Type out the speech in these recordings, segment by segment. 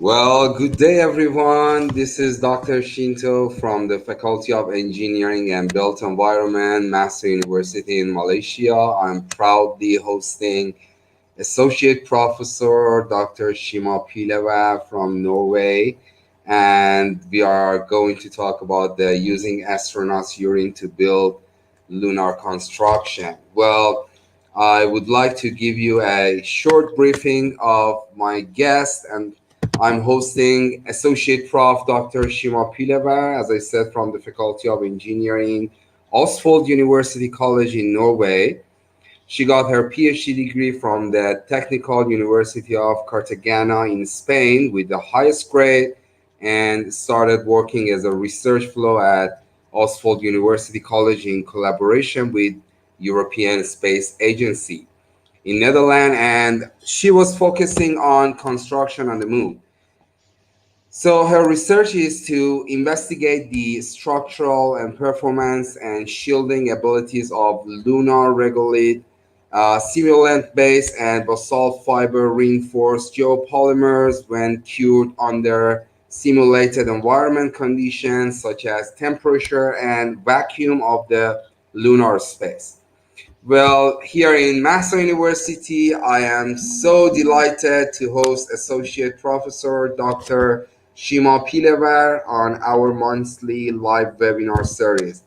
Well, good day, everyone. This is Dr. Shinto from the Faculty of Engineering and Built Environment, Master University in Malaysia. I'm proudly hosting Associate Professor Dr. Shima Pilehvar from Norway, and we are going to talk about the using astronauts' urine to build lunar construction. Well, I would like to give you a short briefing of my guest, and I'm hosting Associate Prof. Dr. Shima Pilehvar, as I said, from the Faculty of Engineering, Østfold University College in Norway. She got her Ph.D. degree from the Technical University of Cartagena in Spain with the highest grade and started working as a research fellow at Østfold University College in collaboration with European Space Agency in Netherlands, and she was focusing on construction on the moon. So her research is to investigate the structural and performance and shielding abilities of lunar regolith, simulant-based and basalt fiber reinforced geopolymers when cured under simulated environment conditions such as temperature and vacuum of the lunar space. Well, here in Master University, I am so delighted to host Associate Professor Dr. Shima Pilehvar on our monthly live webinar series.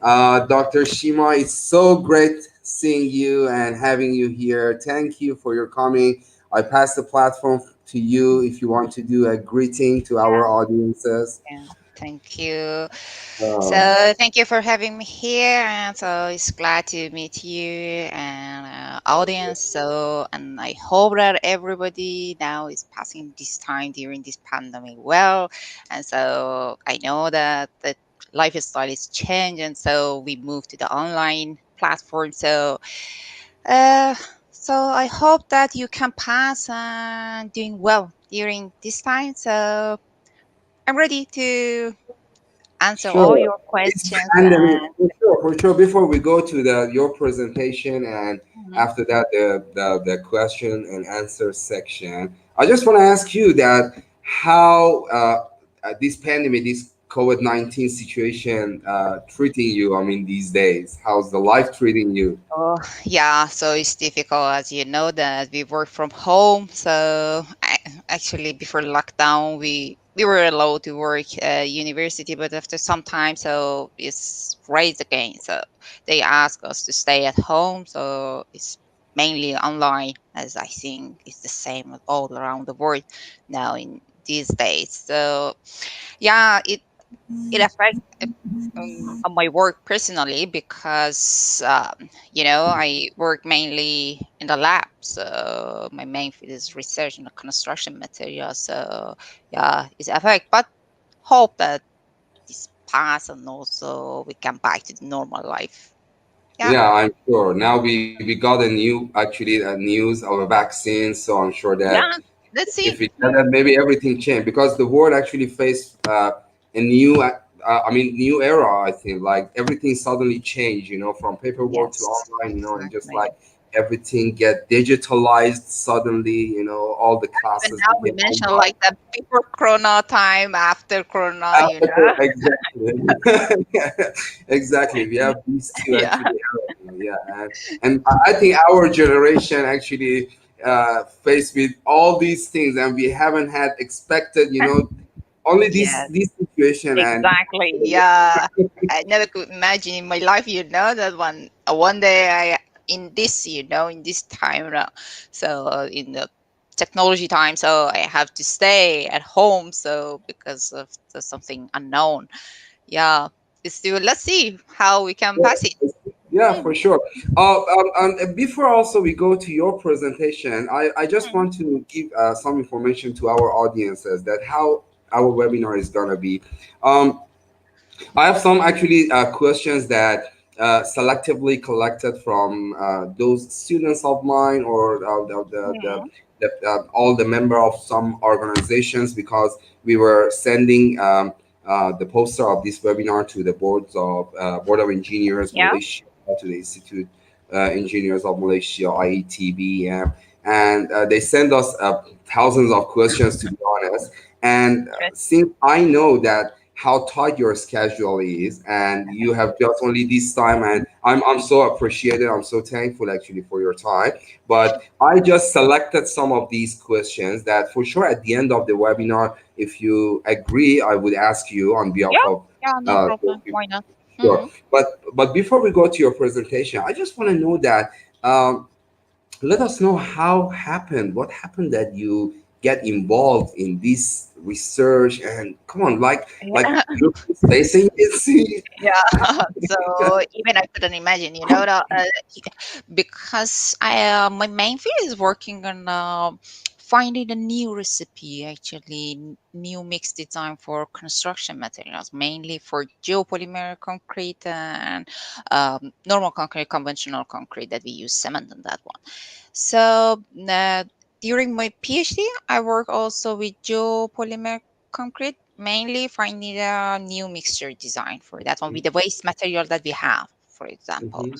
Dr. Shima, it's so great seeing you and having you here. Thank you for your coming. I pass the platform to you if you want to do a greeting to our audiences. Yeah, thank you. Um, So thank you for having me here, and so it's glad to meet you and audience. So and I hope that everybody now is passing this time during this pandemic well, and so I know that the lifestyle is changing, so we move to the online platform. Uh, so I hope that you can pass and doing well during this time. So I'm ready to answer all Sure. your This questions. pandemic, for sure. Before we go to the your presentation and Mhm. after that the question and answer section, I just want to ask you that how this pandemic, this COVID-19 situation treating you. I mean, these days, how's the life treating you? Oh, yeah. So it's difficult, as you know, that we work from home. Actually, before lockdown, we were allowed to work at university, but after some time, so it's raised again. So they ask us to stay at home. So it's mainly online, as I think it's the same all around the world now in these days. So yeah, it affects on my work personally because I work mainly in the lab, so my main field is research in the construction material. So yeah, it's affect, but hope that this pass and also we come back to the normal life. Yeah. Yeah, I'm sure. Now we got a new, actually, a news of a vaccine, so I'm sure that Yeah, let's if see. we get that, maybe everything changed because the world actually faced a new, I mean, new era. I think like everything suddenly changed, from paperwork to Yes, online, and just exactly. like everything get digitalized suddenly. All the Even classes now we became mentioned online. like the before corona time, after corona, Exactly. Exactly. We have these two Yeah. actually. Yeah, and I think our generation actually faced with all these things, and we haven't had expected, only this Yes. this situation. And Exactly. Yeah. I never could imagine in my life, that one day in this, in this time, so in the technology time, so I have to stay at home. So because of something unknown. Yeah. It's still, let's see how we can pass it. yeah, Mm, for sure. And before also we go to your presentation, I just mm, want to give some information to our audiences that how our webinar is gonna be. Um, I have some actually questions that selectively collected from those students of mine or mm. all the member of some organizations because we were sending the poster of this webinar to the board of engineers Yeah. Malaysia, to the Institute Engineers of Malaysia, IETB, and they send us thousands of questions, to be honest. And since I know that how tight your schedule is, and you have just only this time, and I'm so appreciated, I'm so thankful actually for your time. But I just selected some of these questions that for sure at the end of the webinar, if you agree, I would ask you on behalf Yeah, of yeah, no the problem. Why not? sure. Hmm. But before we go to your presentation, I just want to know that let us know what happened that you get involved in this research, and come on, like Yeah. your space agency. Yeah. So even I couldn't imagine, because my main field is working on finding a new recipe, actually new mix design for construction materials, mainly for geopolymer concrete and normal concrete, conventional concrete that we use cement in that one. So during my PhD, I work also with geopolymer concrete, mainly finding a new mixture design for that one with the waste material that we have, for example. Mhm.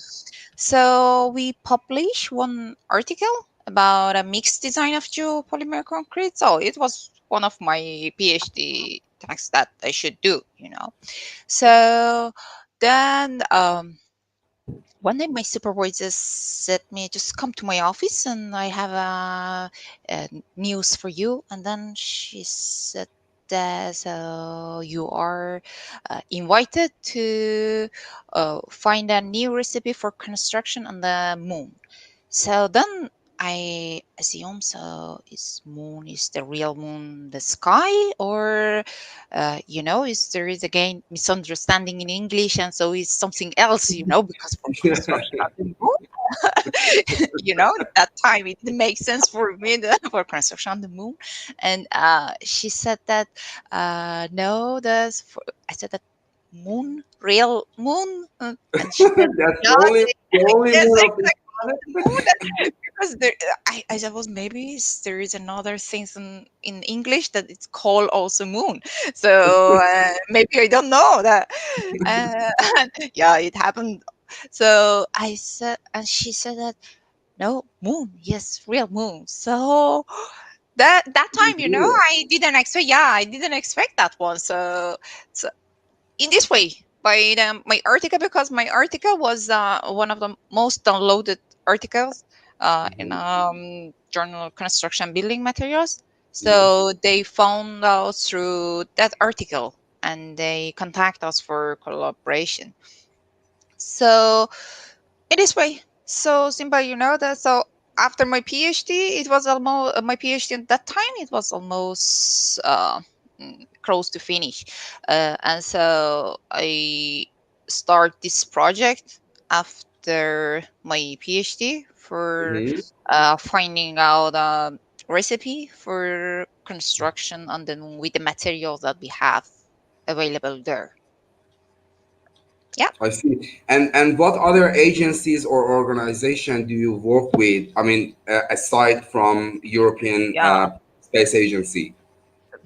So we published one article about a mixed design of geopolymer concrete. So it was one of my PhD tasks that I should do. So then one day my supervisor said me just come to my office and I have a news for you. And then she said that so you are invited to find a new recipe for construction on the moon. So then I assume, so is moon, is the real moon the sky, or is there is again misunderstanding in English, and so is something else, because for construction of the moon, that time it didn't make sense for me for construction on the moon. And she said that no, I said that moon, real moon, and she said That's yeah, the only yes, moon of this exactly. planet. Moon, because I suppose maybe there is another thing in English that it's called also moon. So maybe I don't know that. Yeah, it happened. So I said, and she said that no moon, yes, real moon. So that time, I didn't expect. Yeah, I didn't expect that one. So in this way by my article, because my article was one of the most downloaded articles in Mhm. journal construction building materials. Mhm. So they found out through that article and they contact us for collaboration. So in this way, so simple, that. So after my PhD, it was almost my PhD at that time. It was almost close to finish, and so I start this project after my PhD for Mhm. finding out a recipe for construction on the moon with the materials that we have available there. Yeah. I see. And what other agencies or organization do you work with? I mean, aside from European Yeah. Space Agency.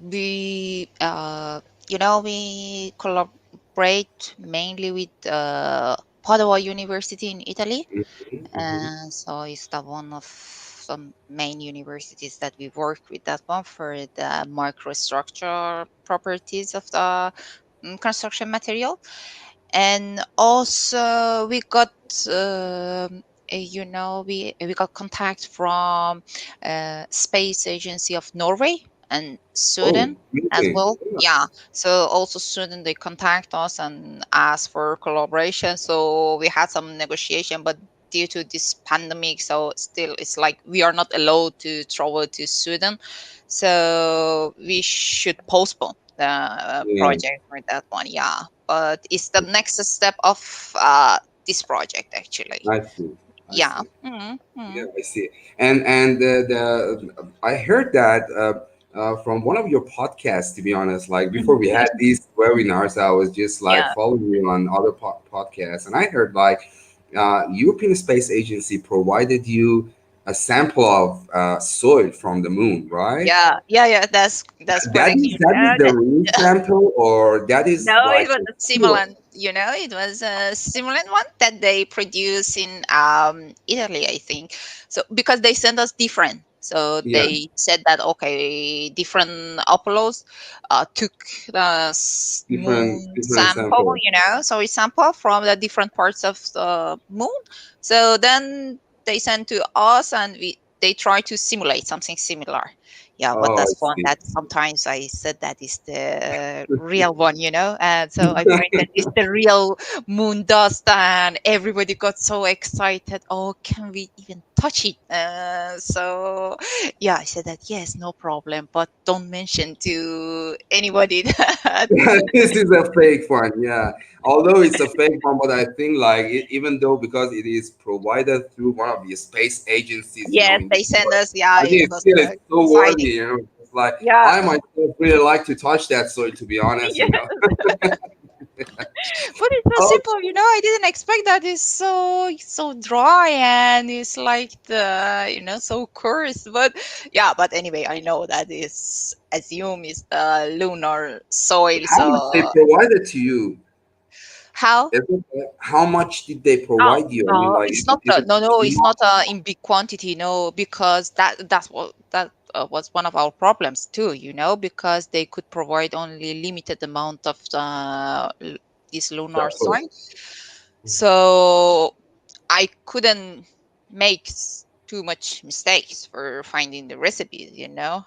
We collaborate mainly with Padua University in Italy, Mhm. Mhm. and so it's the one of some main universities that we work with. That one for the microstructure properties of the construction material. And also we got we got contact from space agency of Norway and Oh, Sweden as really? well. Yeah, so also Sweden, they contact us and ask for collaboration, so we had some negotiation, but due to this pandemic, so still it's like we are not allowed to travel to Sweden, so we should postpone the Yeah, project for that one. Yeah, but it's the next step of this project actually. I see. I Yeah. see. Mm-hmm. Yeah, I see. And the I heard that from one of your podcasts. To be honest, like before we had these webinars, I was just like Yeah. following you on other podcasts, and I heard like European Space Agency provided you a sample of soil from the moon, right? Yeah, yeah, yeah. That's That correct. is that is the real sample, or that is No, it like was a a simulant? simulant. it was a simulant one that they produce in Italy, I think. So because they sent us different, so Yeah, they said that okay, different Apollos took the moon different sample, sample. so we sample from the different parts of the moon. So then they sent to us, and they try to simulate something similar. Yeah, but Oh, I that's fun. see. That sometimes I said that is the real one. And so I printed it's the real moon dust, and everybody got so excited. Oh, can we even touch it? So yeah, I said that yes, no problem, but don't mention to anybody that. This is a fake one, yeah. Although it's a fake one, but I think like even though because it is provided through one of the space agencies, Yes, in the they send US, us. Yeah, I it think it's was still it's so worthy, exciting. It's like Yeah. I myself really like to touch that soil, to be honest, Yeah. But it's so Oh, simple. I didn't expect that it's so dry, and it's like the so coarse. But yeah, but anyway, I know that is assume is the lunar soil. how much they So provided to you? how? How much did they Oh provide you? I mean, no, like, it's not is it no, it's enough? not in big quantity. No, because that was one of our problems too. Because they could provide only limited amount of this lunar Sample. soil. So I couldn't make too much mistakes for finding the recipes.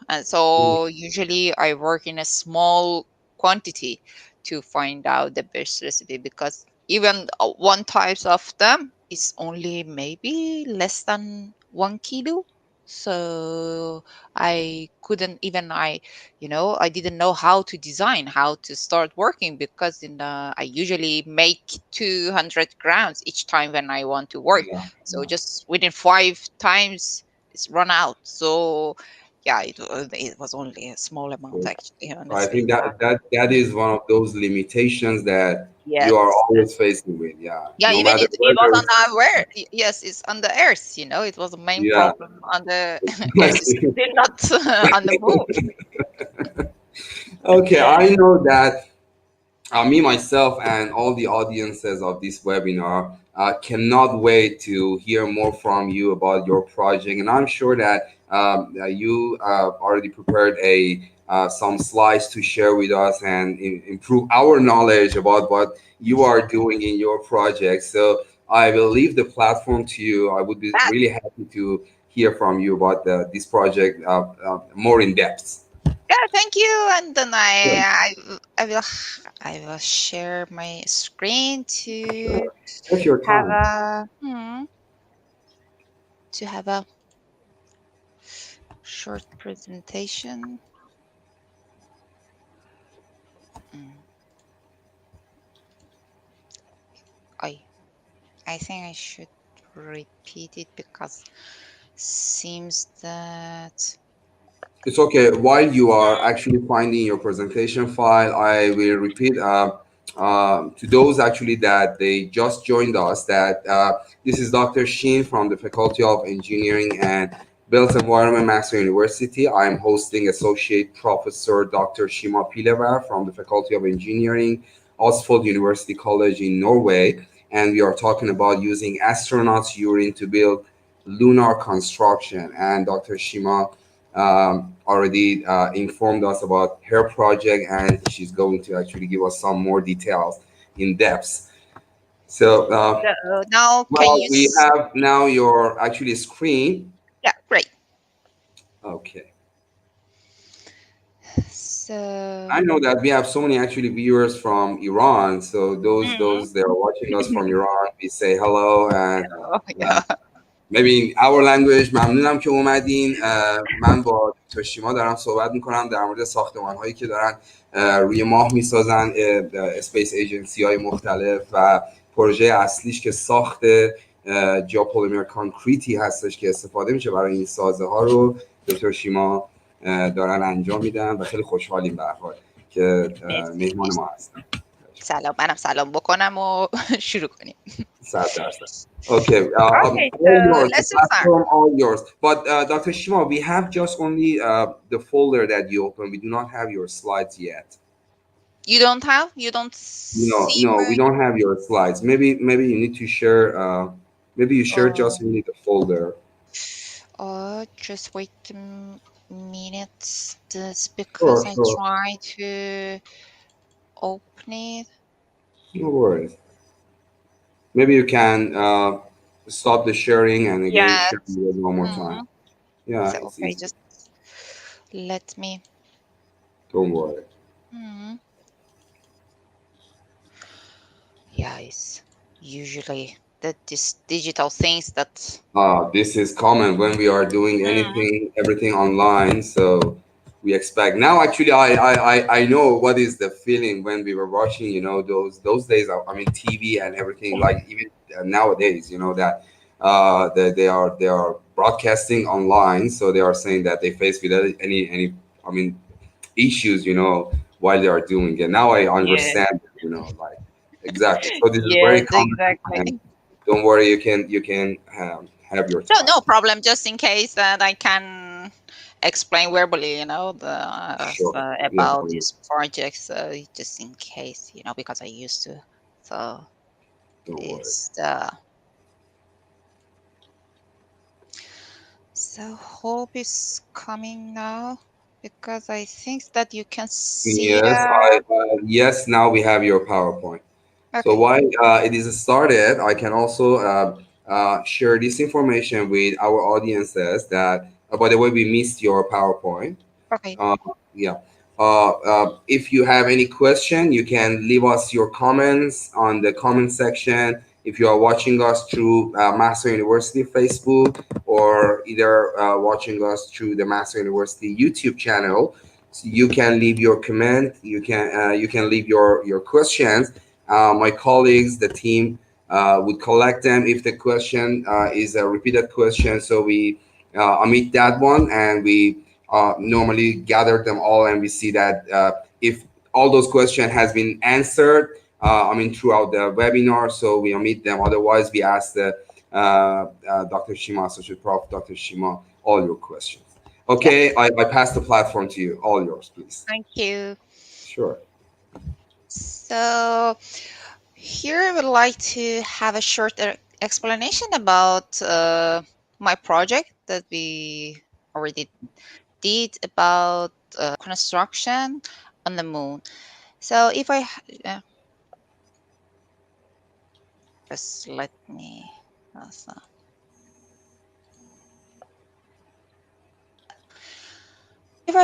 And so usually I work in a small quantity to find out the best recipe, because even one types of them is only maybe less than 1 kilo. So I couldn't even I didn't know how to design, how to start working, because I usually make 200 grams each time when I want to work. Yeah, So yeah. just within 5 times it's run out. So yeah, it was only a small amount, So actually, I honestly. think that is one of those limitations that you are Yes. always facing with. Yeah, Yeah, no even matter it was on whether. the where yes, it's on the earth. It was the main Yeah. problem on the earth. It's still not on the moon. Okay, I know that me myself and all the audiences of this webinar cannot wait to hear more from you about your project, and I'm sure that you already prepared a some slides to share with us and improve our knowledge about what you are doing in your project. So I will leave the platform to you. I would be That really happy to hear from you about this project more in depth. Yeah, thank you. And then Sure, I will share my screen sure. Take your have time. a to have a short presentation. Mm, I I think I should repeat it, because seems that It's okay. While you are actually finding your presentation file, I will repeat to those actually that they just joined us that this is Dr. Sheen from the Faculty of Engineering and Built Environment, Master University. I am hosting Associate Professor Dr. Shima Pilehvar from the Faculty of Engineering, Østfold University College in Norway. And we are talking about using astronauts' urine to build lunar construction. And Dr. Shima already informed us about her project, and she's going to actually give us some more details in depth. So, now can well, you we have now your actually screen. yeah, great. Okay. So I know that we have so many actually viewers from Iran. So mm, those that are watching us from Iran, we say hello and oh, uh, yeah. ببین our language ممنونم که اومدین من با دکتر شیما دارم صحبت میکنم در مورد ساختمان هایی که دارن روی ماه میسازن اسپیس ایجنسی های مختلف و پروژه اصلیش که ساخت جیوپولیمر کانکریتی هستش که استفاده میشه برای این سازه ها رو دکتر شیما دارن انجام میدن و خیلی خوشحالیم به هر حال که مرسی مهمان مرسی. ما هستن. سلام، منم سلام بکنم و شروع کنیم. 100%. Okay, Okay, so all yours, the let's start. platform, all yours. But Dr. Shima, we have just only the folder that you open. We do not have your slides yet. You don't No, see no, my. we don't have your slides. Maybe you need to share. Maybe you share Oh, just only the folder. just wait a minute. This because Sure, I sure. try to open it. No worries. Maybe you can stop the sharing and again share Yes. it one more time. Hmm. Yeah, So it's okay, easy. just let me. Don't worry. Hmm. Yeah, it's usually that this digital things that. This is common when we are doing Mhm. anything, everything online. So we expect now. Actually, I know what is the feeling when we were watching. Those days. I mean, TV and everything. Like even nowadays, that they are broadcasting online. So they are saying that they face with any. I mean, issues. While they are doing it. Now I Yeah. understand. Like exactly. So this is very Yes, common, and exactly. don't worry, you can have your No, time. no problem. Just in case that I can explain verbally, Sure, no about problem. this project. So just in case, because I used to. So Don't worry. it's the so hope is coming now because I think that you can see Yes, that. yes. Now we have your PowerPoint. So Okay. while it is started, I can also share this information with our audiences. That by the way, we missed your PowerPoint. Okay. Uh, yeah. If you have any question, you can leave us your comments on the comment section. If you are watching us through Master University Facebook or either watching us through the Master University YouTube channel, so you can leave your comment. You can leave your questions. My colleagues, the team, would collect them if the question is a repeated question. So we omit that one and we normally gather them all and we see that if all those questions has been answered throughout the webinar, so we omit them. Otherwise we ask the Dr. Shima, Associate Prof. Dr. Shima, all your questions. Okay, Yes. I pass the platform to you. All yours, please. Thank you. Sure. So here I would like to have a short explanation about my project that we already did about construction on the moon. So if just let me. So if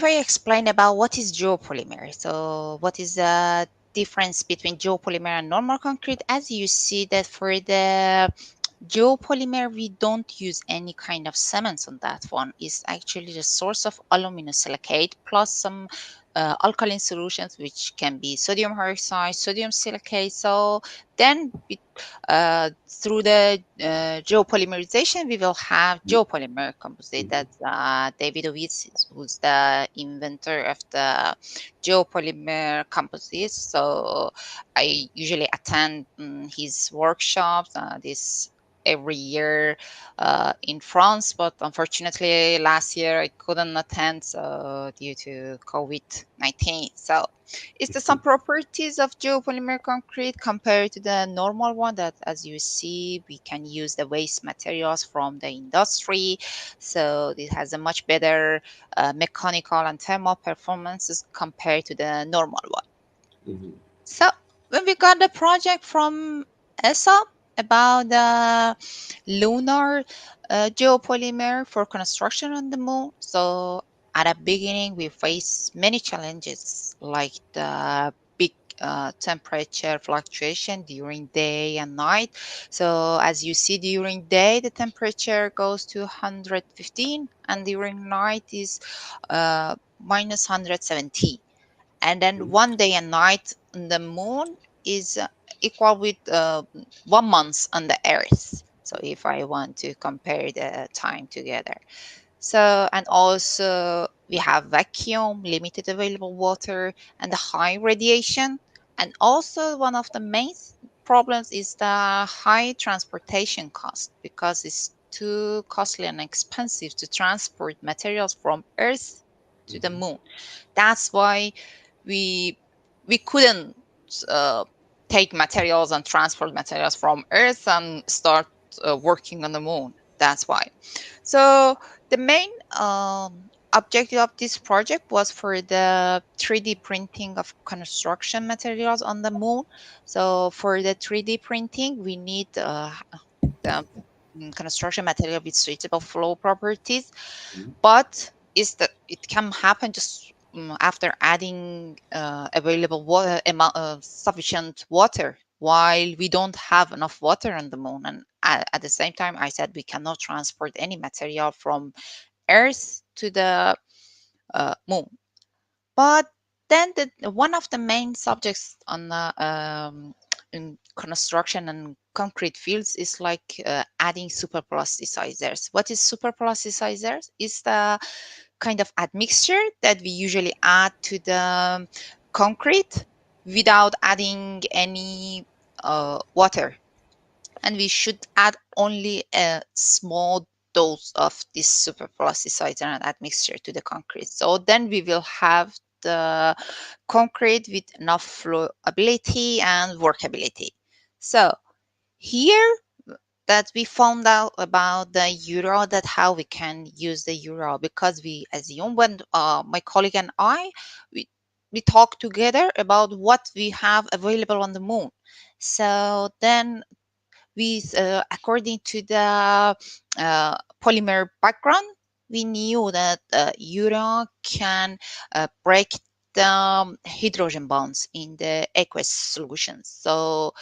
I explain about what is geopolymer, so what is the difference between geopolymer and normal concrete? As you see that for the geopolymer, we don't use any kind of cements on that one. It's actually the source of aluminum silicate plus some alkaline solutions, which can be sodium hydroxide, sodium silicate. So then, through the geopolymerization, we will have geopolymer composite. Mhm. That David Ovitz, who's the inventor of the geopolymer composites. So I usually attend his workshops. This every year in France, but unfortunately last year I couldn't attend due to COVID-19. So, is there some properties of geopolymer concrete compared to the normal one that, as you see, we can use the waste materials from the industry? So, it has a much better mechanical and thermal performances compared to the normal one. Mhm. So when we got the project from ESA about the lunar geopolymer for construction on the moon, so at the beginning we faced many challenges like the big temperature fluctuation during day and night. So as you see, during day the temperature goes to 115 and during night is minus 170, and then Mhm. one day and night on the moon is equal with 1 month on the earth. So if I want to compare the time together, so and also we have vacuum, limited available water, and the high radiation. And also one of the main problems is the high transportation cost because it's too costly and expensive to transport materials from earth to the Mhm. moon. That's why we we couldn't uh, take materials and transport materials from Earth and start working on the moon. That's why. So the main objective of this project was for the 3D printing of construction materials on the moon. So for the 3D printing, we need the construction material with suitable flow properties, Mhm. but is that it can happen just after adding available water amount sufficient water, while we don't have enough water on the moon. And at the same time, I said we cannot transport any material from Earth to the moon. But then one of the main subjects on the in construction and concrete fields is like adding superplasticizers. What is superplasticizers? Is the kind of admixture that we usually add to the concrete without adding any water, and we should add only a small dose of this superplasticizer and admixture to the concrete. So then we will have the concrete with enough flowability and workability. So here that we found out about the euro, that how we can use the euro, because we assume when my colleague and we we talked together about what we have available on the moon. So then according to the polymer background, we knew that urine can break the hydrogen bonds in the aqueous solutions. So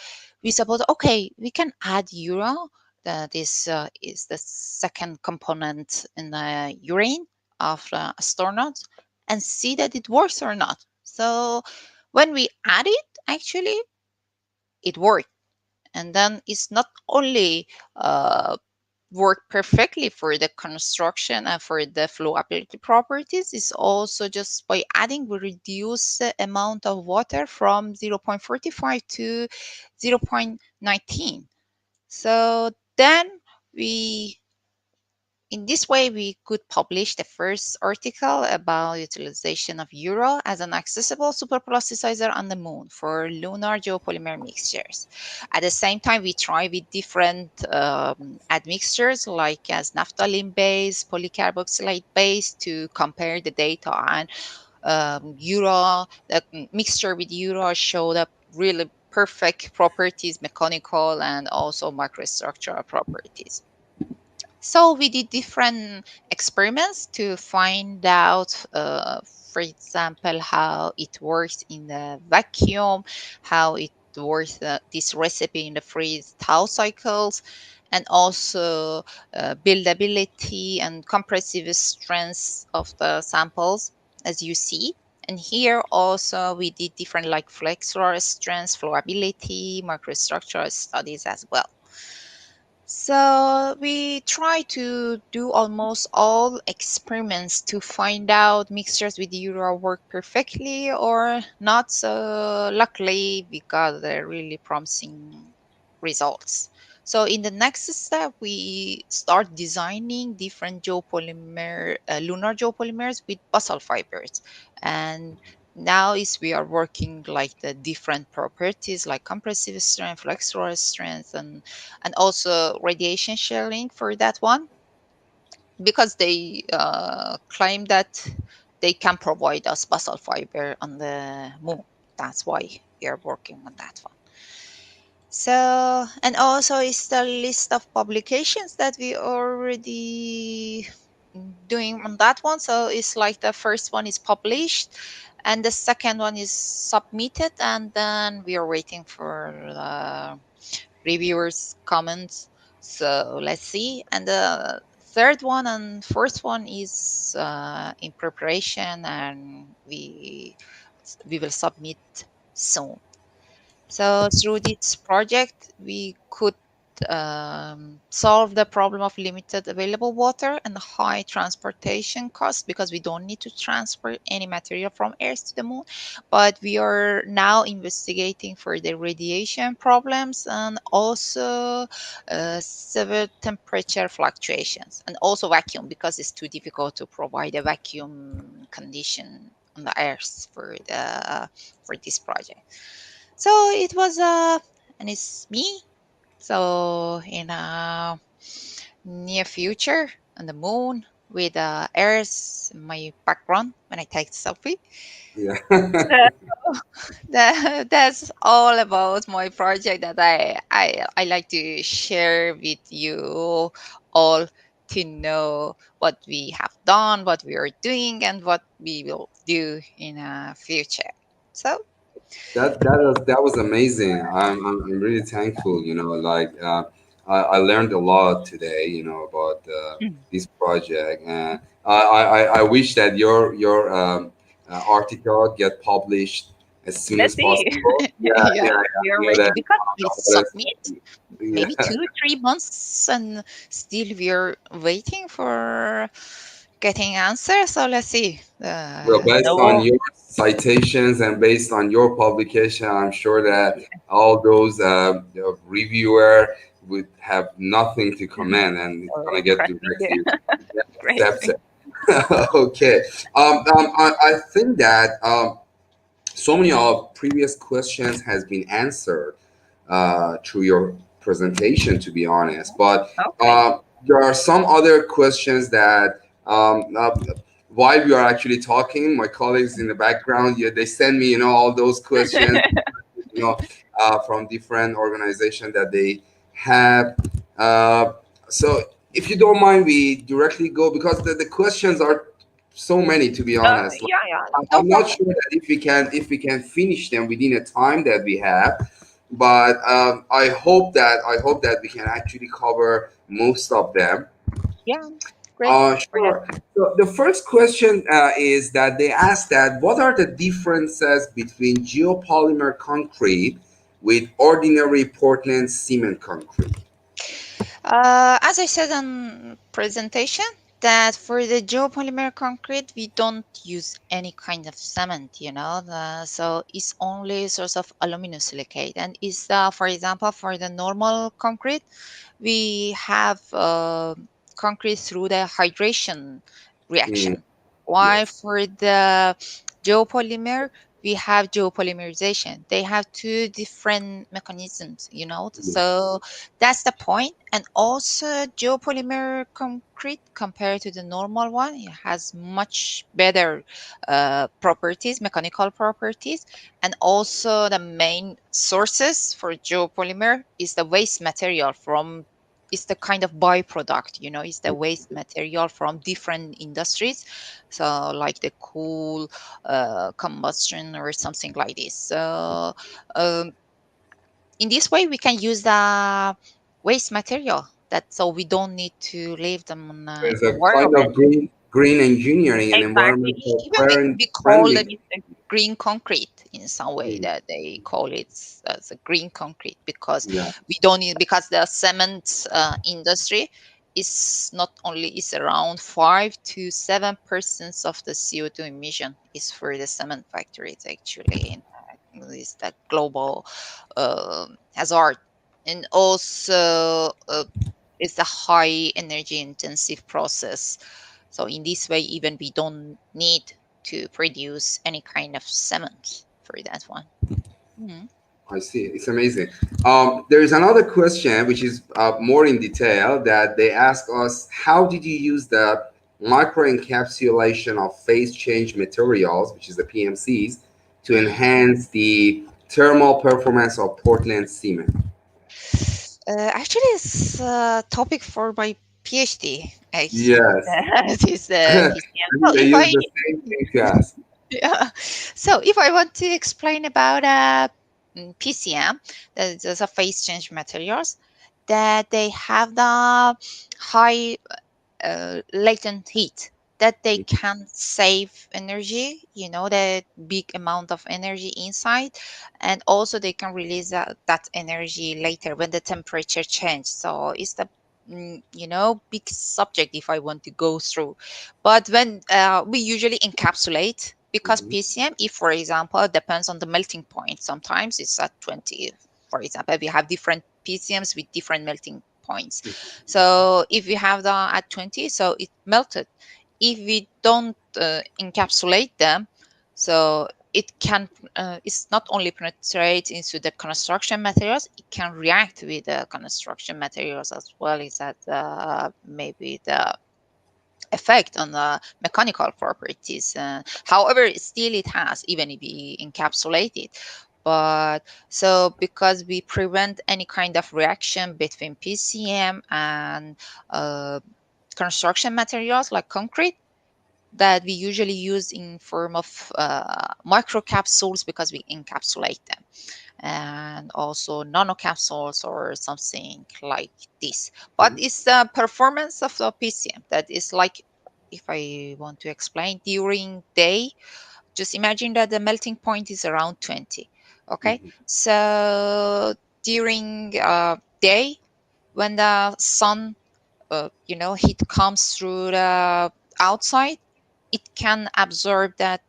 we suppose, okay, we can add urine. That is the second component in the urine of the astronauts, and see that it works or not. So when we add it, actually, it worked. And then it's not only work perfectly for the construction and for the flowability properties, it's also just by adding we reduce the amount of water from 0.45 to 0.19. So then we in this way, we could publish the first article about utilization of Euro as an accessible superplasticizer on the moon for lunar geopolymer mixtures. At the same time, we try with different admixtures like as naphthalene base, polycarboxylate base to compare the data. And Euro, the mixture with Euro showed up really perfect properties, mechanical and also microstructural properties. So we did different experiments to find out, for example, how it works in the vacuum, how it works this recipe in the freeze thaw cycles, and also buildability and compressive strength of the samples, as you see. And here also we did different like flexural strength, flowability, microstructural studies as well. So we try to do almost all experiments to find out mixtures with euro work perfectly or not. So luckily we got the really promising results. So in the next step, we start designing different lunar geopolymers with basalt fibers, and now is we are working like the different properties like compressive strength, flexural strength, and also radiation sharing for that one, because they claim that they can provide us basalt fiber on the moon. That's why we are working on that one. So, and also is the list of publications that we already doing on that one. So it's like the first one is published and the second one is submitted, and then we are waiting for the reviewers' comments. So let's see. And the third one and fourth one is in preparation, and we will submit soon. So through this project, we could solve the problem of limited available water and high transportation costs, because we don't need to transport any material from Earth to the moon. But we are now investigating for the radiation problems and also severe temperature fluctuations, and also vacuum, because it's too difficult to provide a vacuum condition on the Earth for this project. So it was and it's me. So in a near future on the moon with Earth in my background when I take selfie. Yeah. So that's all about my project that I like to share with you all to know what we have done, what we are doing, and what we will do in the future. So, That was amazing. I'm really thankful. Like I learned a lot today. About mm, this project, and I wish that your article get published as soon let's as see. possible. Yeah, Yeah, yeah, we are yeah. waiting That because we submit maybe yeah. 2 3 months and still we're waiting for getting answers. So let's see. Well, based on No. your citations and based on your publication, I'm sure that all those reviewer would have nothing to comment and it's Oh, gonna get crazy. directly Crazy. accepted. Okay. I think that so many of previous questions has been answered through your presentation, to be honest. But Okay. there are some other questions that while we are actually talking, my colleagues in the background, yeah, they send me, all those questions, you know, from different organizations that they have. Uh, so if you don't mind, we directly go because the questions are so many, to be honest. Yeah, yeah, no I'm not problem. sure that if we can finish them within a time that we have, but I hope that we can actually cover most of them. Yeah, great. Go ahead. Sure. So the first question is that they ask that what are the differences between geopolymer concrete with ordinary Portland cement concrete? As I said on presentation, that for the geopolymer concrete, we don't use any kind of cement, so it's only source of aluminum silicate. And is for example, for the normal concrete, we have concrete through the hydration Mm, reaction, while yes. for the geopolymer, we have geopolymerization. They have two different mechanisms, so that's the point. And also, geopolymer concrete compared to the normal one, it has much better properties, mechanical properties. And also, the main sources for geopolymer is the waste material from. It's the kind of byproduct, it's the waste material from different industries. So, like the coal combustion or something like this. So, um, in this way we can use the waste material that so we don't need to leave them on the There's a kind of environment. green engineering and Exactly. environmental Even we call it friendly. a green concrete in some way, Mm, that they call it as a green concrete, because yeah. we don't need, because the cement industry is not only is around 5 to 7% of the CO2 emission is for the cement factories actually, in is the global hazard. And also it's a high energy intensive process. So in this way, even we don't need to produce any kind of cement for that one. Mhm. I see. It's amazing. There is another question which is more in detail that they ask us: how did you use the microencapsulation of phase change materials, which is the PMCs, to Mm. enhance the thermal performance of Portland cement? Actually, it's a topic for my PhD. Actually, Yes, that is the I PCM. So think they if use I the same thing to ask. yeah, so if I want to explain about PCM, that is a phase change materials, that they have the high latent heat, that they can save energy, the big amount of energy inside, and also they can release that energy later when the temperature change. So it's the big subject if I want to go through. But when we usually encapsulate, because Mhm. PCM, if for example, it depends on the melting point, sometimes it's at 20. For example, we have different PCMs with different melting points. So if we have the at 20, so it melted. If we don't encapsulate them, So it can, it's not only penetrate into the construction materials, it can react with the construction materials as well. Is that maybe the effect on the mechanical properties. However, still it has, even if we encapsulate it. But so because we prevent any kind of reaction between PCM and uh, construction materials like concrete, that we usually use in form of microcapsules because we encapsulate them, and also nanocapsules or something like this. But Mhm. it's the performance of the PCM that is like, if I want to explain, during day, just imagine that the melting point is around 20. Okay, Mhm. so during day, when the sun heat comes through the outside, it can absorb that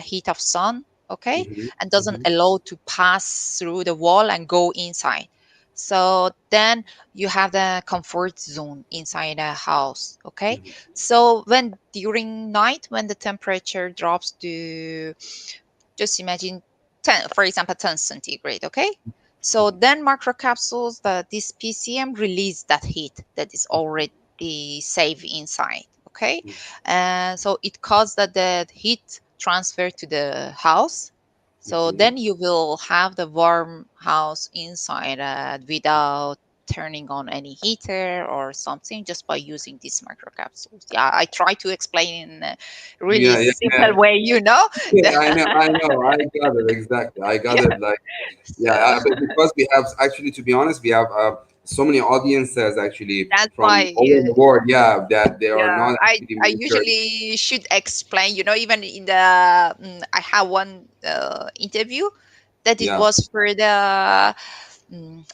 heat of sun, okay, Mhm. and doesn't Mhm. allow to pass through the wall and go inside. So then you have the comfort zone inside a house, okay. Mhm. So when during night, when the temperature drops to, just imagine, 10, for example, 10 centigrade, okay. So Mhm. then microcapsules, this PCM release that heat that is already saved inside, okay. Mhm. And so it causes that the heat transfer to the house. So Mhm. then you will have the warm house inside without turning on any heater or something, just by using these microcapsules. Yeah, I try to explain in a really Yeah, yeah, simple yeah. way, Yeah, I know, I got it exactly. I got Yeah. it. Like, yeah, So but because we have actually, to be honest, we have so many audiences actually that's from why, all over the world. Yeah, that they are yeah, not actually I mentored. usually should explain, even in the, I have one interview that it Yeah. was for the mm,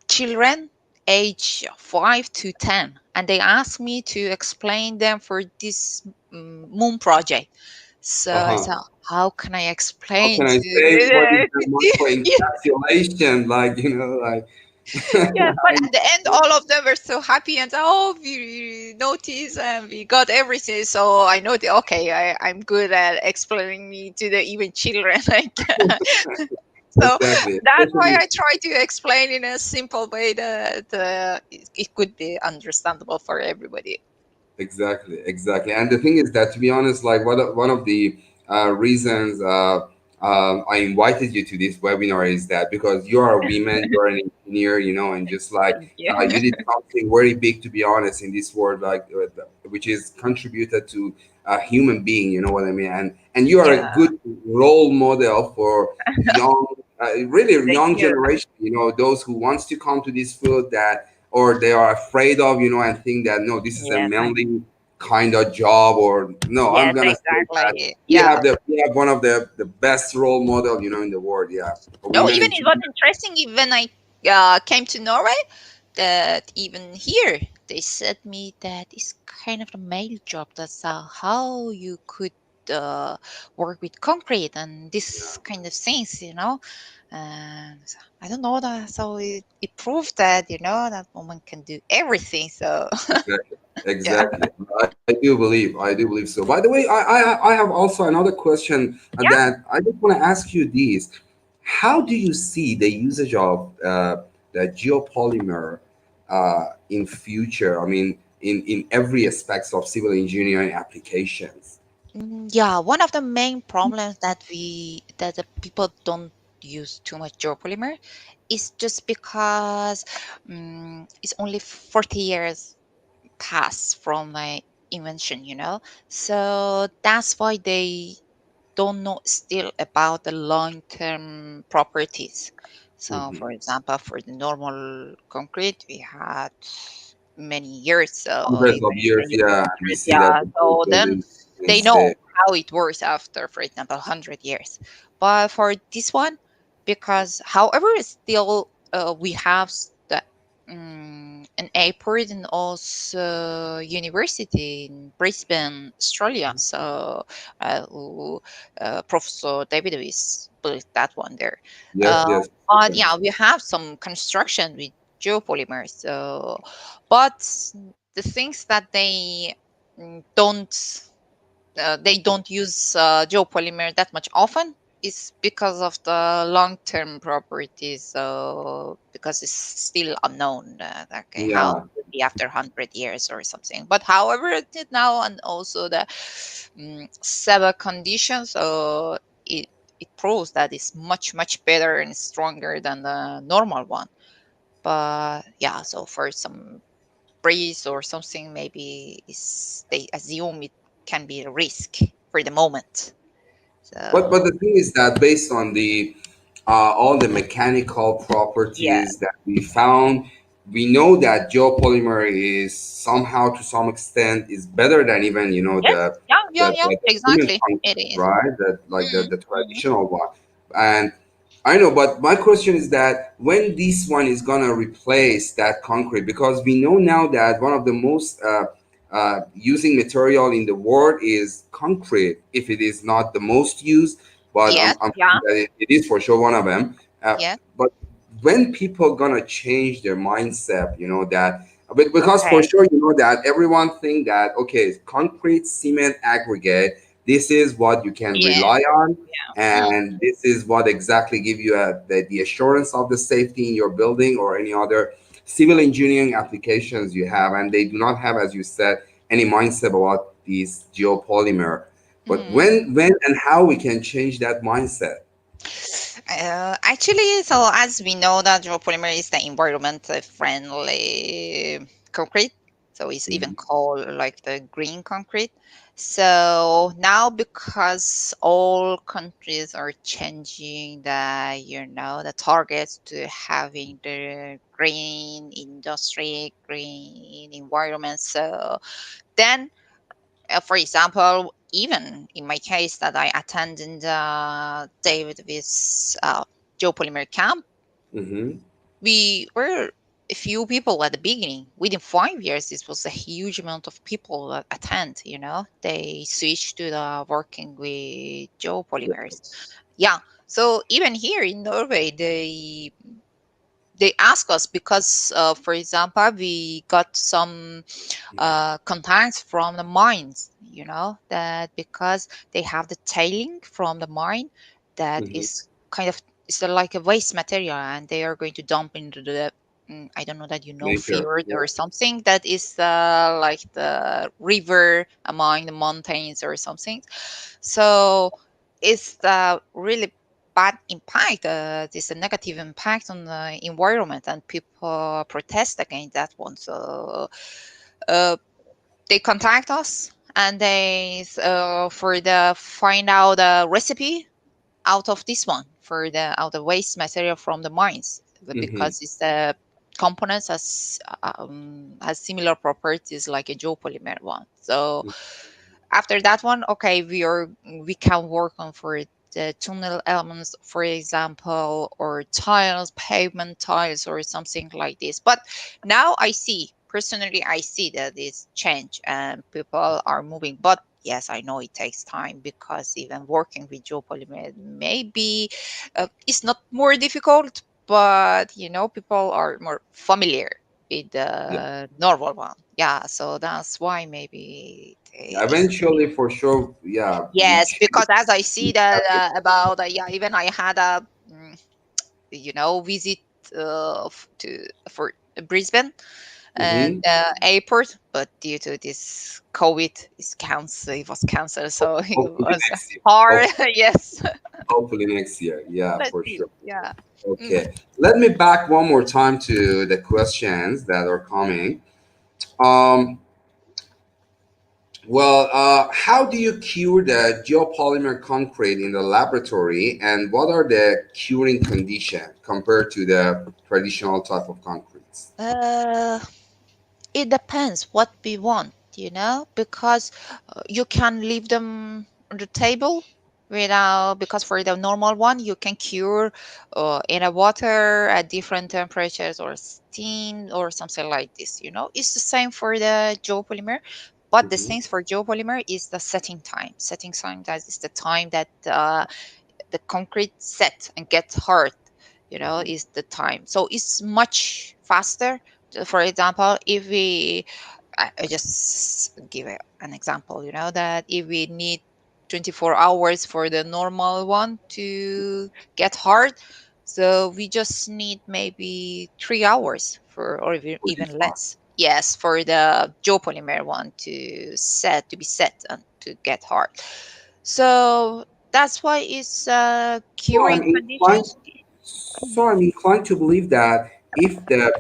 children age 5 to 10, and they asked me to explain them for this moon project. So Uh I huh. said, how can I How explain can I to say what is the yeah, microencapsulation? Like, like. yeah, but I, at the end, all of them were so happy and oh, we noticed and we got everything. So I know that okay, I'm good at explaining me to the even children. Like, so exactly. that's why Especially I try to explain in a simple way that it could be understandable for everybody. exactly, exactly. And the thing is that, to be honest, like one of the reasons I invited you to this webinar is that because you are a woman, you are an engineer, and just like Thank you. you did something very big, to be honest, in this world, like which is contributed to a human being. You know what I mean? And you are a Yeah, good role model for young, really thank young you. generation. Those who wants to come to this field that or they are afraid of, and think that no, this is a Yeah, manly kind of job, or no, I'm yes, gonna say that exactly. Yeah. we have one of the best role model, in the world. Yeah, a No, women even in it was interesting. When I came to Norway, that even here they said me that it's kind of a male job. That's how you could work with concrete and this yeah, kind of things. And I don't know that. So it proved that that woman can do everything. So exactly, yeah, exactly. I do believe so. By the way, I have also another question yeah. that I just want to ask you this: how do you see the usage of the geopolymer in future? I mean, in every aspects of civil engineering applications. Yeah, one of the main problems that the people don't use too much geopolymer is just because it's only 40 years past from my invention. So that's why they don't know still about the long-term properties. So, Mhm. for example, for the normal concrete, we had many years, so Hundreds of even in years, the yeah, and we 100, see that yeah. the So then buildings can they stay. know how it works after, for example, 100 years. But for this one, because however, still we have an airport and also university in Brisbane, Australia. So Professor David is built that one there. Yes, Uh, yes. but yeah, we have some construction with geopolymers. So, but the things that they don't they don't use geopolymer that much often is because of the long-term properties. So because it's still unknown, okay, how Yeah. it will be after 100 years or something. But however, it did now, and also the Seba conditions, so it proves that it's much better and stronger than the normal one. But yeah, so for some breeze or something, maybe is they assume it can be a risk for the moment. But So the thing is that based on the all the mechanical yeah, properties that we found, we know that geopolymer is somehow to some extent is better than even yes, yeah, yeah, yeah, the cement exactly, it concrete, is. right? That like Mm-hmm. the Mm-hmm. traditional one. And I know, but my question is that when this one is gonna replace that concrete, because we know now that one of the most using material in the world is concrete. If it is not the most used, but Yes, I'm yeah, sure that it is for sure one of them. yes, But when people gonna change their mindset, that because for okay, sure that everyone think that okay, concrete, cement, aggregate, this is what you can yeah, rely on, mm, and this is what exactly give you the assurance of the safety in your building or any other civil engineering applications you have, and they do not have, as you said, any mindset about these geopolymer. But mm. when and how we can change that mindset? Actually, so as we know that geopolymer is the environment friendly concrete, so it's even Mhm. called like the green concrete. So now because all countries are changing the targets to having the green industry, green environment. So then for example, even in my case that I attended David with geopolymer camp, Mhm. we were a few people at the beginning. Within 5 years, this was a huge amount of people that attend. They switched to the working with geopolymers. Yeah. So even here in Norway, they ask us because, for example, we got some contacts from the mines, that because they have the tailing from the mine that Mhm. is kind of it's like a waste material, and they are going to dump into the I don't know that Nature. fjord Yeah. or something that is like the river among the mountains or something. So it's really bad impact. It's a negative impact on the environment, and people protest against that one. So uh, they contact us, and they for the find out the recipe out of this one for the out of waste material from the mines, Mhm. because it's the components has similar properties like a geopolymer one. So after that one, okay, we can work on for the tunnel elements, for example, or tiles, pavement tiles, or something like this. But now I see, personally, I see that it's change and people are moving. But yes, I know it takes time because even working with geopolymer maybe it's not more difficult, but people are more familiar with Yeah. the normal one. Yeah, so that's why maybe it's Eventually, for sure, yeah, we yes, change. because as I see that about yeah, even I had a visit to for Brisbane and Mm-hmm. airport, but due to this COVID, it was cancelled, so it Hopefully was next year. hard. Yes, Hopefully next year. Yeah, let's for see. sure. Yeah. Mm. Okay. Let me back one more time to the questions that are coming. Um, how do you cure the geopolymer concrete in the laboratory, and what are the curing conditions compared to the traditional type of concretes? Uh, it depends what we want, because you can leave them on the table without, because for the normal one you can cure in a water at different temperatures or steam or something like this. It's the same for the geopolymer, but the Mm-hmm. thing for geopolymer is the setting time, that is the time that the concrete set and gets hard, Mm-hmm. is the time, so it's much faster. For example, if we I just give an example, that if we need 24 hours for the normal one to get hard, so we just need maybe 3 hours or Which even is fine. less. Yes, for the geopolymer one to be set and to get hard. So that's why it's So I'm curing inclined. conditions. So I'm inclined to believe that if the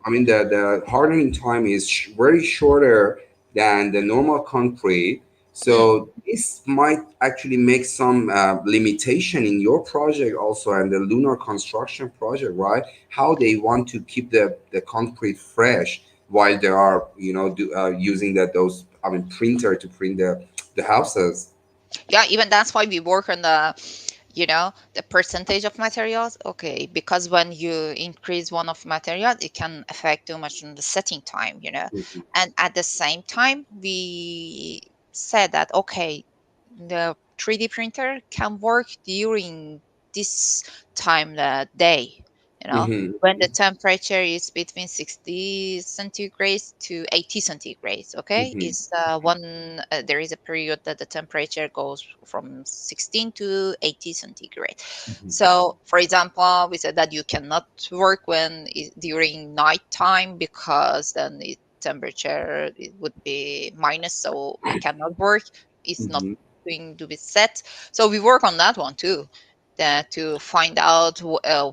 I mean the hardening time is very shorter than the normal concrete, Mm. so this might actually make some limitation in your project also and the lunar construction project, right? How they want to keep the concrete fresh while they are using those printer to print the houses. Yeah, even that's why we work on the percentage of materials. Okay, because when you increase one of material, it can affect too much on the setting time. Mhm, And at the same time, we said that, okay, the 3D printer can work during this time the day, mhm, when the temperature is between 60 centigrades to 80 centigrades. Okay, mhm, is one there is a period that the temperature goes from 16 to 80 centigrade. mhm, So for example, we said that you cannot work during night time, because then the temperature it would be minus, so it cannot work. It's not mhm, going to be set. So we work on that one too, to find out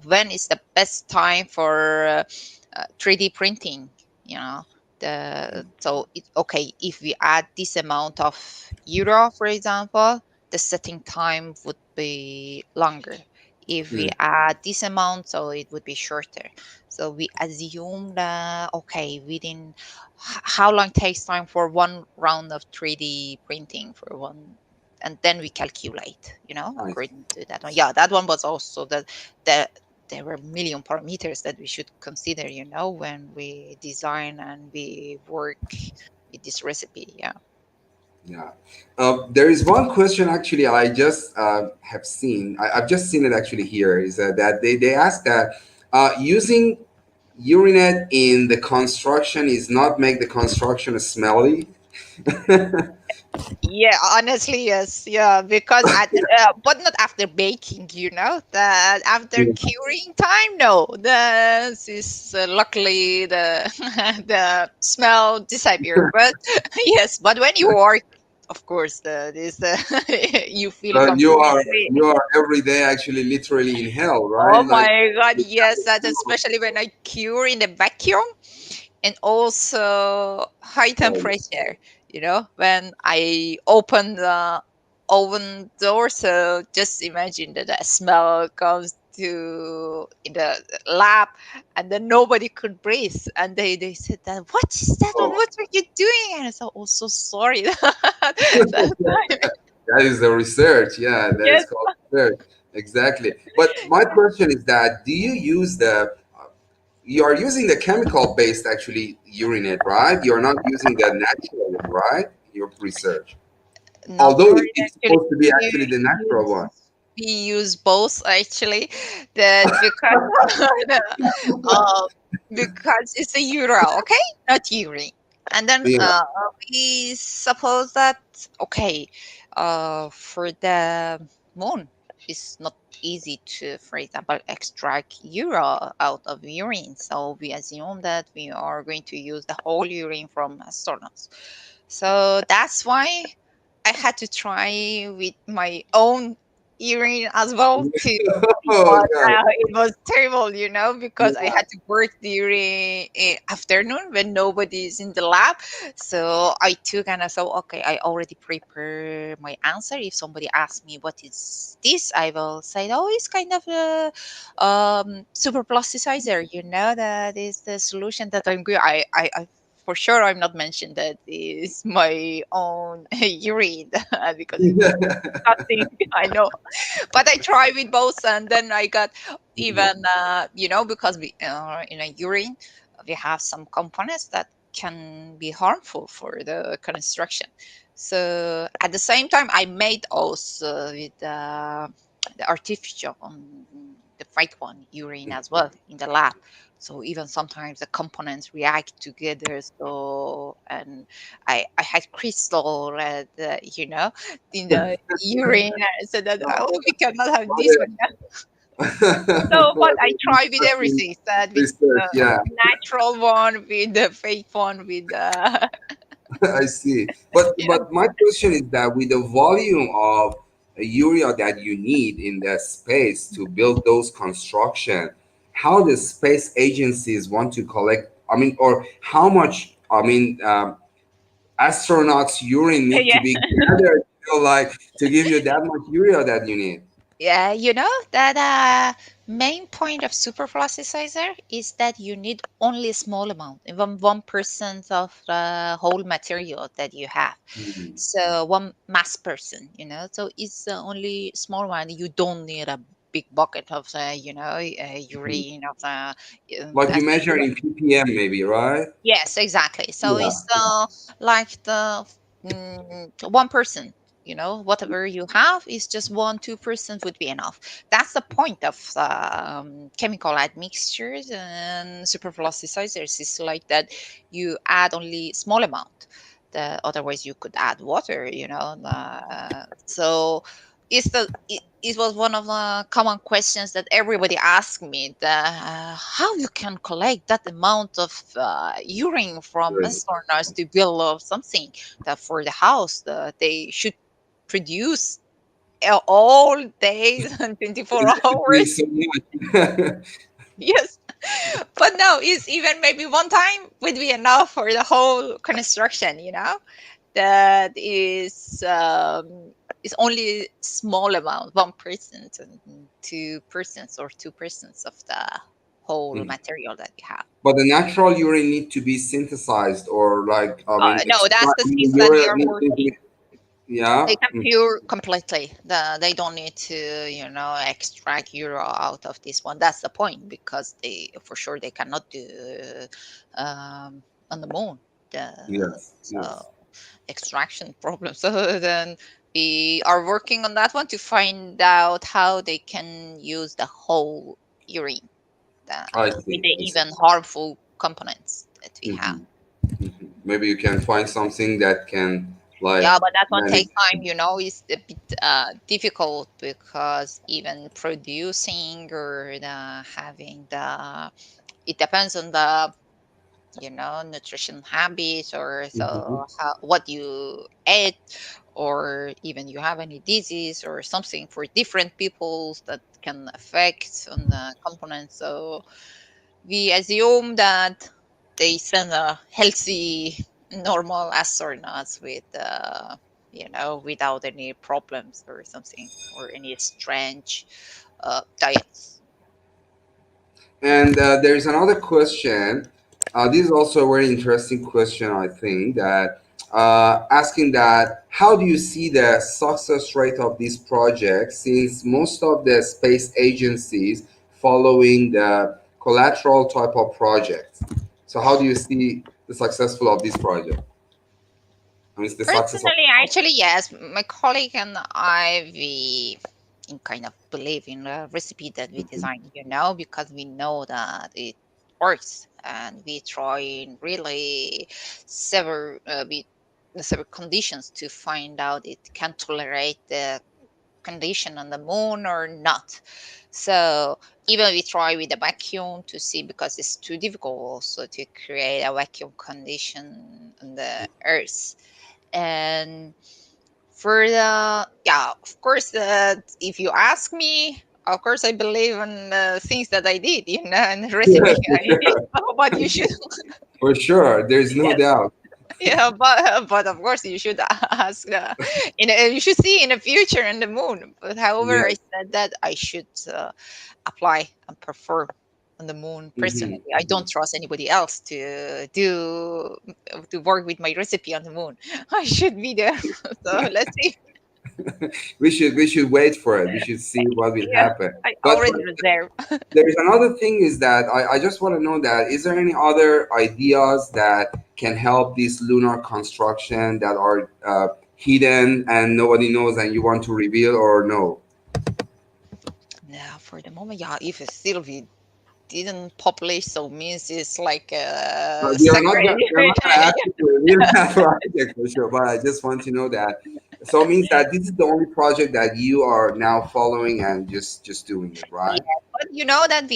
when is the best time for 3D printing. You know, so okay, if we add this amount of euro, for example, the setting time would be longer. If we mhm. add this amount, so it would be shorter. So we assume that, okay, within how long takes time for one round of 3D printing for one, and then we calculate, I according to that one. Yeah, that one was also that there were a million parameters that we should consider, when we design and we work with this recipe. Yeah. Yeah. There is one question actually I just have seen. I've just seen it actually here is that they ask that using urinate in the construction is not make the construction smelly. Yeah, honestly, yes. Yeah, because but not after baking, that after Yeah. curing time, no. This is luckily the the smell disappear. But yes, but when you work, of course, you feel You are completely. every day actually literally in hell, right? Oh Like my God, yes, that especially when I cure in the vacuum, and also high oh, temperature, when I open the oven door. So just imagine that the smell comes to in the lab, and then nobody could breathe, and they said that, what is that one, oh. what are you doing? And I said, oh, so sorry. That time. That is the research. Yeah, that is Yes. called research. Exactly. But my question is that do you use you are using the chemical based actually urinate, right? You're not using the natural one, right? Your research. Not Although really, it's actually. supposed to be We actually the natural use one. we use both, actually. That because uh, because it's a ural, okay, not urine. And then Yeah. we suppose that, okay, for the moon, it's not easy to, for example, extract urea out of urine. So we assume that we are going to use the whole urine from astronauts. So that's why I had to try with my own urine as well too. Oh But God. it was terrible, because I Yeah. had to work during afternoon when nobody is in the lab. So I took and I thought, okay, I already prepared my answer. If somebody asks me what is this, I will say, oh, it's kind of a super plasticizer. That is the solution that I'm good. I for sure I'm not mentioned that is my own urine because it's disgusting. I know, but I tried with both, and then I got even because we in a urine we have some components that can be harmful for the construction. So at the same time, I made also with the artificial the fake one urine as well in the lab So even sometimes the components react together. So and I had crystal red, in the urine. I said that, oh, we cannot have What this one. So, but what I an try with interesting everything. That with research. the Yeah, natural one, with the fake one, with the I see. But yeah. but my question is that with the volume of urea that you need in the space to build those construction, how the space agencies want to collect? I mean, or how much? I mean, astronauts' urine need to Yeah. be gathered, like to give you that much urea that you need. Yeah, that main point of superplasticizer is that you need only a small amount, even 1% of the whole material that you have. Mhm. So one mass person, so it's only small one. You don't need a big bucket of Mhm. urine of the Like you as measure you. in ppm, maybe, right? Yes, exactly. So Yeah. it's like the one person. Whatever you have is just 1-2% would be enough. That's the point of chemical admixtures and superplasticizers. Is like that you add only small amount. Otherwise, you could add water. So it was one of the common questions that everybody asked me, how you can collect that amount of urine from Really. astronauts to build up something that for the house they should produce all days and 24 It's definitely hours. so much. Yes, but no, it's even maybe one time would be enough for the whole construction. That is only small amount, 1% and 2% or 2% of the whole Mhm. material that you have. But the natural urine need to be synthesized or like I mean No, that's extract. the I mean, things that we urine are needs to working. be, yeah. They can pure completely. They don't need to, extract euro out of this one. That's the point, because they for sure they cannot do on the moon. Yes. So Yes. extraction problem. So then we are working on that one to find out how they can use the whole urine I with see. the I see. even harmful components that we have. Hmm. Hmm. Maybe you can find something that can Yeah, like but that one manage. takes time, it's a bit difficult, because even producing or having it depends on the nutrition habits, or Mhm. so what you eat, or even you have any disease or something for different peoples that can affect on the components. So we assume that they send a healthy normal astronauts with without any problems or something, or any strange diets. And there's another question. This is also a very interesting question, I think, that asking that how do you see the success rate of this project since most of the space agencies following the collateral type of project? So how do you see the successful of this project? I mean, the success of Personally, actually, yes. My colleague and I, we kind of believe in the recipe that we Mhm. design, because we know that it works, and we try in really several conditions to find out it can tolerate the condition on the moon or not. So even we try with a vacuum to see, because it's too difficult also to create a vacuum condition on the Earth. And for the yeah, of course, if you ask me, of course I believe in the things that I did, and the recipe Yeah, for I did. sure. But you should, For sure, there's no yes, doubt. yeah, but of course you should ask. You should see in the future in the moon. But however, I Yeah. said that I should apply and perform on the moon Hmm. personally. I don't trust anybody else to work with my recipe on the moon. I should be there. So let's see. We should wait for it. We should see what will Yeah, happen. I But already reserve. there's another thing is that I just want to know that is there any other ideas that can help this lunar construction that are hidden and nobody knows and you want to reveal or no? Now, for the moment, yeah, if it's still we didn't publish, so means it's like a We are not secret. gonna, we are not gonna ask you for a real project for sure, but I just want to know that. So it means that this is the only project that you are now following and just doing it, Yeah, right? but you know that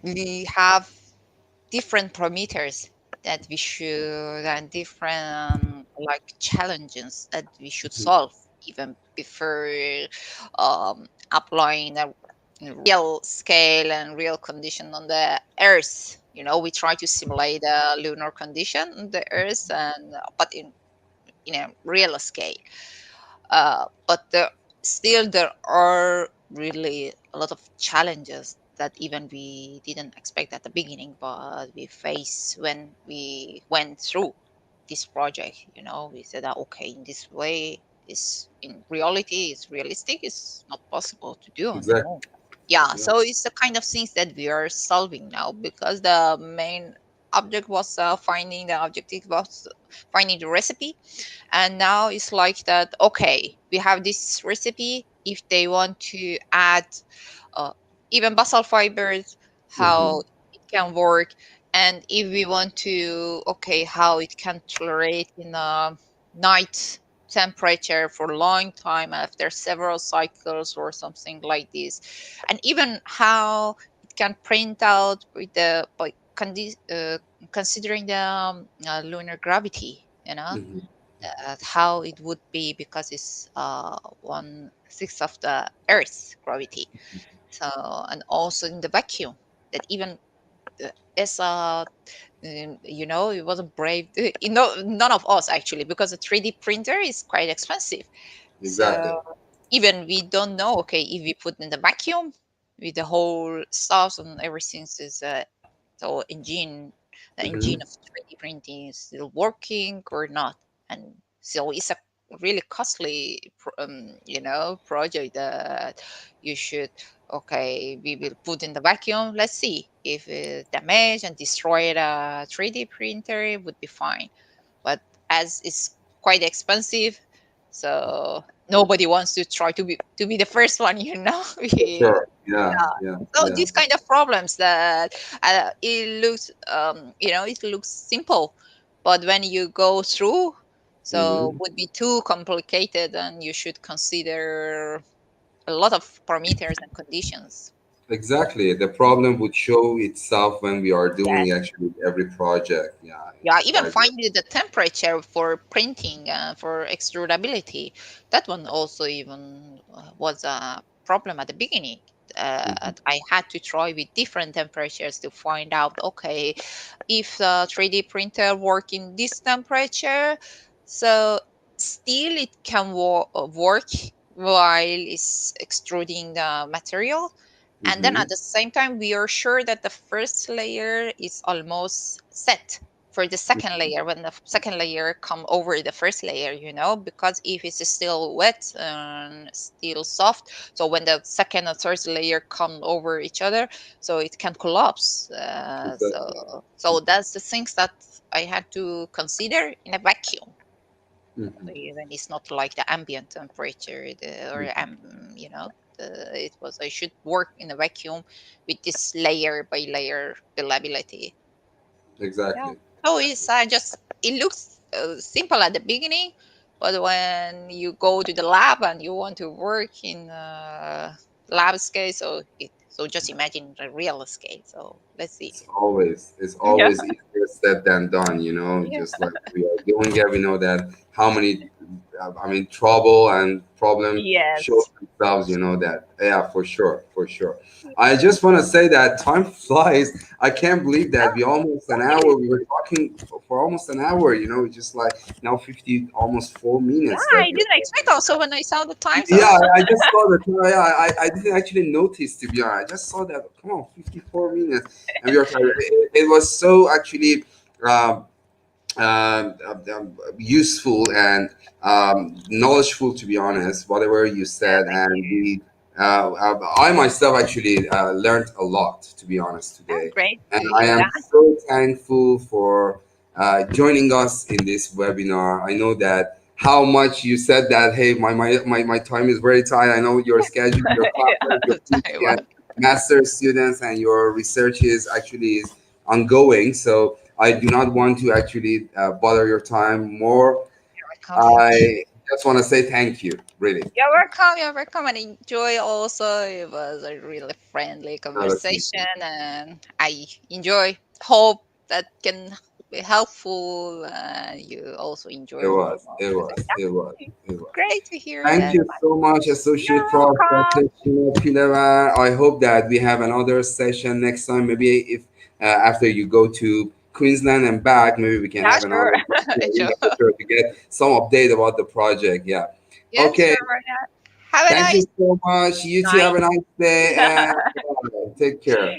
we have different parameters that we should, and different like challenges that we should Mhm. solve even before applying a real scale and real condition on the earth. You know, we try to simulate a lunar condition on the earth, and but in a real scale. But still there are really a lot of challenges that even we didn't expect at the beginning, but we face when we went through this project. You know, we said that okay, in this way is in reality is realistic, it's not possible to do on the Exactly. moon. Yeah, Yeah. so it's the kind of things that we are solving now, because the main object was finding the objective was finding the recipe. And now it's like that, okay, we have this recipe. If they want to add uh, even basalt fibers, Hmm. how it can work. And if we want to, okay, how it can tolerate in a night temperature for a long time after several cycles or something like this. And even how it can print out with the considering the lunar gravity, you know, Hmm. how it would be, because it's 1/6 of the Earth's gravity. So, and also in the vacuum, that even as you know, it wasn't brave. You know, none of us actually, because a 3D printer is quite expensive. Exactly. So even we don't know. Okay, if we put in the vacuum with the whole stuff and everything is so the Hmm. engine of 3D printing is still working or not. And so it's a really costly, you know, project that you should, okay, we will put in the vacuum. Let's see if it damage and destroy the 3D printer, it would be fine. But as it's quite expensive, so nobody wants to try to be the first one, you know. For sure. Yeah. Yeah. So Yeah. these kind of problems that it looks, you know, it looks simple, but when you go through, so Hmm. would be too complicated, and you should consider a lot of parameters and conditions. Exactly. The problem would show itself when we are Yeah, doing actually every project. Yeah. yeah. Even Right. finding the temperature for printing, for extrudability, that one also even was a problem at the beginning. Hmm. I had to try with different temperatures to find out, okay, if the 3D printer work in this temperature, so still it can work while it's extruding the material. And then Hmm. at the same time, we are sure that the first layer is almost set for the second layer, when the second layer come over the first layer, you know, because if it's still wet and still soft, so when the second and third layer come over each other, so it can collapse. Exactly. So that's the things that I had to consider in a vacuum. Hmm. Even it's not like the ambient temperature, or you know, it was, I should work in a vacuum with this layer by layer reliability. Yeah. Exactly. So it's just, it looks simple at the beginning, but when you go to the lab and you want to work in lab scale, so so just imagine the real scale. So let's see. It's Yeah. always easier said than done, you know. Yeah. Just like we are doing it, we know that how many, I mean, trouble and problem show Yes. themselves, you know that. Yeah, for sure, for sure. I just want to say that time flies. I can't believe that we almost an hour. We were talking for almost an hour, you know. Just like now, 50, almost 4 minutes Yeah, I that we didn't expect also when I saw the time. So yeah, I just saw that. Yeah, I didn't actually notice to be honest. I just saw that. Come on, 54 minutes, and we were. It was so actually useful and knowledgeful to be honest. Whatever you yeah, said, thank and you. I myself actually learned a lot to be honest Oh, today, great and to I hear am that. so thankful for joining us in this webinar. I know that how much you said that. Hey, my time is very tight. I know your schedule, your classes, you're busy, Taiwan. master students, and your research is ongoing. So I do not want to actually bother your time more. Welcome. Thank you. I just want to say thank you, really. You're welcome. You're welcome. And enjoy also. It was a really friendly Not a thing. conversation, and I enjoy. Hope that can be helpful. You also It enjoy more. was, it With it. was, it was, it was. Great to hear Thank that. you so much, Associate You're Prof. welcome. Dr. Shima Pilehvar. I hope that we have another session next time. Maybe if after you go to Queensland and back, maybe we can Yeah, have sure. another in Sure. the future to get some update about the project. Yeah. Yeah, Okay. sure. Why not? Have a Thank you nice so much. You too have night. a nice day and take care.